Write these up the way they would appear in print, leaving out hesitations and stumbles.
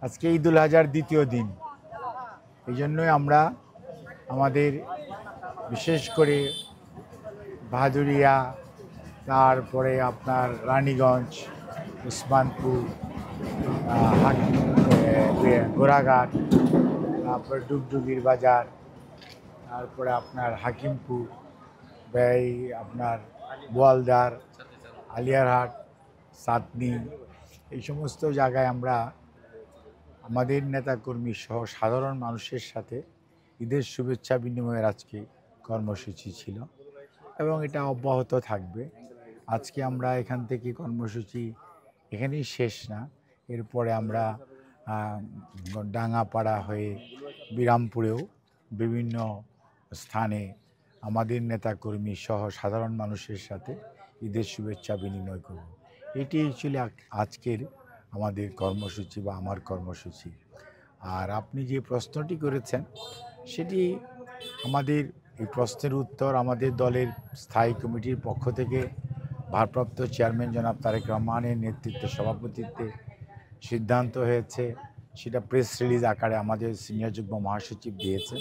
আজকে ঈদুল আজহার দ্বিতীয় দিন। এই জন্যই আমরা আমাদের বিশেষ করে ভাদুরিয়া, তারপরে আপনার রানীগঞ্জ, উসমানপুর, গোরাঘাট, তারপরে ডুগডুগির বাজার, তারপরে আপনার হাকিমপুর, আপনার বোয়ালদার, আলিয়ারহাট, সাতনি, এই সমস্ত জায়গায় আমরা আমাদের নেতাকর্মী সহ সাধারণ মানুষের সাথে ঈদের শুভেচ্ছা বিনিময়ের আজকে কর্মসূচি ছিল এবং এটা অব্যাহত থাকবে। আজকে আমরা এখান থেকে কর্মসূচি এখানেই শেষ না, এরপরে আমরা ডাঙ্গাপাড়া হয়ে বিরামপুরেও বিভিন্ন স্থানে আমাদের নেতাকর্মী সহ সাধারণ মানুষের সাথে ঈদের শুভেচ্ছা বিনিময় করব। এটি ছিল আজকের আমাদের কর্মসূচি বা আমার কর্মসূচি। আর আপনি যে প্রশ্নটি করেছেন সেটি আমাদের এই প্রশ্নের উত্তর আমাদের দলের স্থায়ী কমিটির পক্ষ থেকে ভারপ্রাপ্ত চেয়ারম্যান জনাব তারেক রহমানের নেতৃত্বে সভাপতিত্বে সিদ্ধান্ত হয়েছে। সেটা প্রেস রিলিজ আকারে আমাদের সিনিয়র যুগ্ম মহাসচিব দিয়েছে।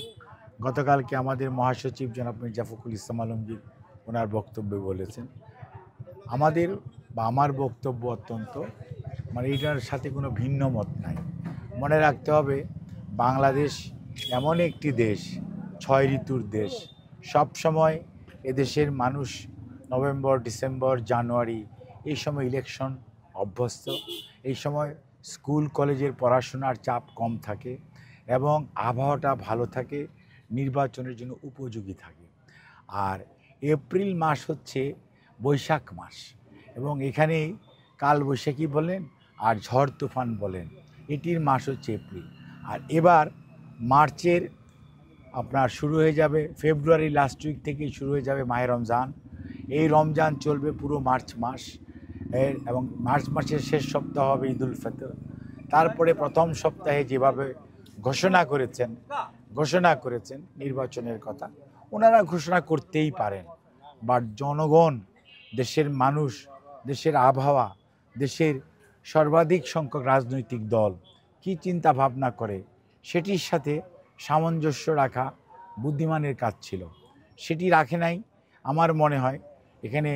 গতকালকে আমাদের মহাসচিব জনাব মির্জা ফখরুল ইসলাম আলমগীর ওনার বক্তব্যে বলেছেন। আমাদের বা আমার বক্তব্য অত্যন্ত এটার সাথে কোনো ভিন্ন মত নাই। মনে রাখতে হবে, বাংলাদেশ এমন একটি দেশ, 6 ঋতুর দেশ। সব সময় এদেশের মানুষ নভেম্বর, ডিসেম্বর, জানুয়ারি এই সময় ইলেকশন অভ্যস্ত। এই সময় স্কুল কলেজের পড়াশোনার চাপ কম থাকে এবং আবহাওয়াটা ভালো থাকে, নির্বাচনের জন্য উপযোগী থাকে। আর এপ্রিল মাস হচ্ছে বৈশাখ মাস এবং এখানে কাল বৈশাখী বলেন আর ঝড় তুফান বলেন, এটির মাস হচ্ছে এপ্রিল। আর এবার মার্চের আপনার শুরু হয়ে যাবে, ফেব্রুয়ারি লাস্ট উইক থেকেই শুরু হয়ে যাবে মাহে রমজান। এই রমজান চলবে পুরো মার্চ মাস এবং মার্চ মাসের শেষ সপ্তাহ হবে ঈদুল ফিতর। তারপরে প্রথম সপ্তাহে যেভাবে ঘোষণা করেছেন নির্বাচনের কথা, ওনারা ঘোষণা করতেই পারেন, বাট জনগণ, দেশের মানুষ, দেশের আবহাওয়া, দেশের সর্বাধিক সংখ্যক রাজনৈতিক দল কি চিন্তা ভাবনা করে সেটির সাথে সামঞ্জস্য রাখা বুদ্ধিমানের কাজ ছিল। সেটি রাখে নাই। আমার মনে হয় এখানে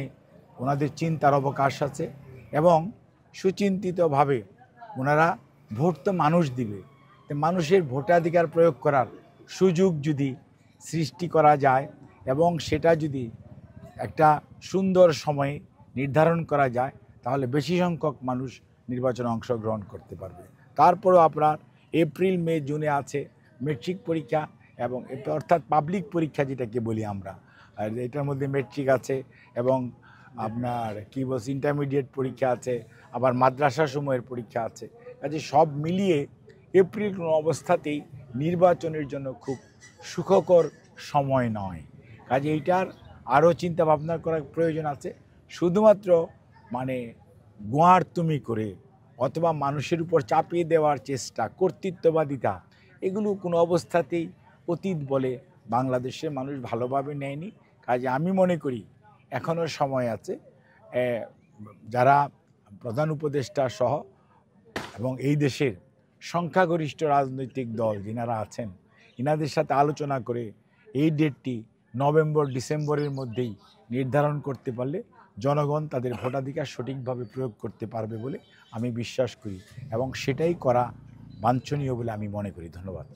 ওনাদের চিন্তার অবকাশ আছে এবং সুচিন্তিতভাবে ওনারা ভোট তো মানুষ দিবে, মানুষের ভোটাধিকার প্রয়োগ করার সুযোগ যদি সৃষ্টি করা যায় এবং সেটা যদি একটা সুন্দর সময়ে নির্ধারণ করা যায়, তাহলে বেশি সংখ্যক মানুষ নির্বাচনে অংশগ্রহণ করতে পারবে। তারপরেও আপনার এপ্রিল, মে, জুনে আছে মেট্রিক পরীক্ষা এবং অর্থাৎ পাবলিক পরীক্ষা যেটাকে বলি আমরা, আর এটার মধ্যে মেট্রিক আছে এবং আপনার ইন্টারমিডিয়েট পরীক্ষা আছে, আবার মাদ্রাসা সময়ের পরীক্ষা আছে। কাজে সব মিলিয়ে এপ্রিল কোনো অবস্থাতেই নির্বাচনের জন্য খুব সুখকর সময় নয়। কাজে এইটার আরও চিন্তা ভাবনা করার প্রয়োজন আছে। শুধুমাত্র গোয়ার তুমি করে অথবা মানুষের উপর চাপিয়ে দেওয়ার চেষ্টা, কর্তৃত্ববাদিতা, এগুলো কোনো অবস্থাতেই অতীত বলে বাংলাদেশের মানুষ ভালোভাবে নেয়নি। কাজে আমি মনে করি এখনও সময় আছে। যারা প্রধান উপদেষ্টা সহ এবং এই দেশের সংখ্যাগরিষ্ঠ রাজনৈতিক দল যিনারা আছেন, ইনাদের সাথে আলোচনা করে এই ডেটটি নভেম্বর, ডিসেম্বরের মধ্যেই নির্ধারণ করতে পারলে জনগণ তাদের ভোটাধিকার সঠিকভাবে প্রয়োগ করতে পারবে বলে আমি বিশ্বাস করি এবং সেটাই করা বাঞ্ছনীয় বলে আমি মনে করি। ধন্যবাদ।